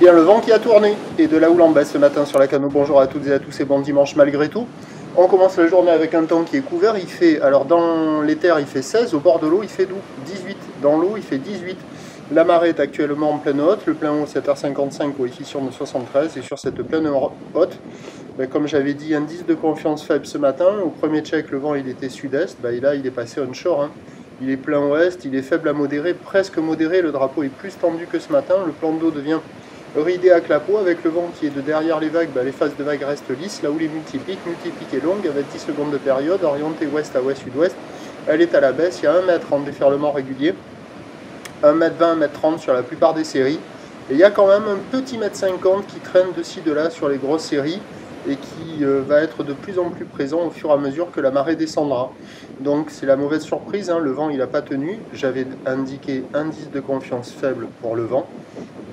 Bien, le vent qui a tourné et de la houle en baisse ce matin sur la Cano. Bonjour à toutes et à tous et bon dimanche malgré tout. On commence la journée avec un temps qui est couvert. Il fait, alors dans les terres il fait 16, au bord de l'eau il fait 18. Dans l'eau il fait 18. La marée est actuellement en pleine haute, le plein haut 7h55, coefficient de 73. Et sur cette pleine haute, comme j'avais dit, indice de confiance faible ce matin. Au premier check le vent il était sud-est, et là il est passé onshore. Il est plein ouest, il est faible à modéré, presque modéré, le drapeau est plus tendu que ce matin, le plan d'eau devient ridé à clapot, avec le vent qui est de derrière les vagues, les faces de vagues restent lisses, là où les multipliques est longue, avec 10 secondes de période, orientée ouest à ouest-sud-ouest, elle est à la baisse, il y a 1 mètre en déferlement régulier, 1m20, 1m30 sur la plupart des séries, et il y a quand même un petit 1m50 qui traîne de ci de là sur les grosses séries, et qui va être de plus en plus présent au fur et à mesure que la marée descendra. Donc c'est la mauvaise surprise, le vent il n'a pas tenu, j'avais indiqué indice de confiance faible pour le vent,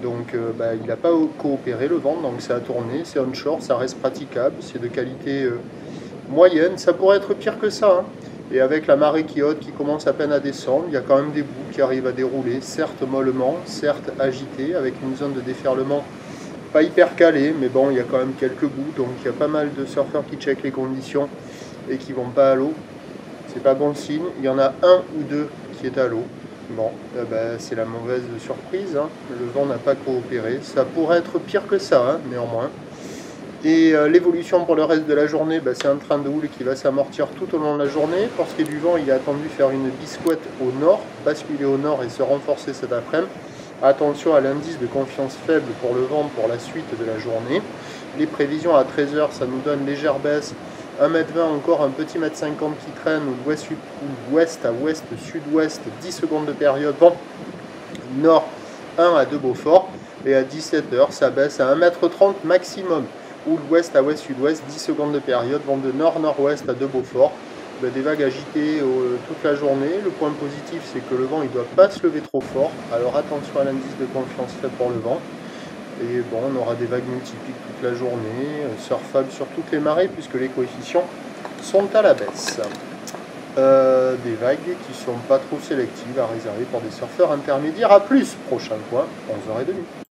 donc il n'a pas coopéré le vent, donc ça a tourné, c'est onshore, ça reste praticable, c'est de qualité moyenne, ça pourrait être pire que ça, Et avec la marée qui haute, qui commence à peine à descendre, il y a quand même des bouts qui arrivent à dérouler, certes mollement, certes agités, avec une zone de déferlement pas hyper calé, mais bon, il y a quand même quelques bouts, donc il y a pas mal de surfeurs qui checkent les conditions et qui vont pas à l'eau. C'est pas bon signe. Il y en a un ou deux qui est à l'eau. Bon, c'est la mauvaise surprise. Le vent n'a pas coopéré. Ça pourrait être pire que ça, néanmoins. Et l'évolution pour le reste de la journée, c'est un train de houle qui va s'amortir tout au long de la journée. Pour ce qui est du vent, il est attendu faire une bisouette au nord, basculer au nord et se renforcer cet après-midi. Attention à l'indice de confiance faible pour le vent pour la suite de la journée. Les prévisions à 13h, ça nous donne légère baisse. 1m20, encore un petit 1m50 qui traîne, ouest à ouest, sud-ouest, 10 secondes de période. Vent nord 1 à 2 Beaufort. Et à 17h, ça baisse à 1m30 maximum. Ouest à ouest, sud-ouest, 10 secondes de période. Vent de nord-nord-ouest à 2 Beaufort. Des vagues agitées toute la journée. Le point positif, c'est que le vent il ne doit pas se lever trop fort. Alors attention à l'indice de confiance fait pour le vent. Et bon, on aura des vagues multipliques toute la journée, surfables sur toutes les marées, puisque les coefficients sont à la baisse. Des vagues qui ne sont pas trop sélectives à réserver pour des surfeurs intermédiaires. À plus, prochain point, 11h30.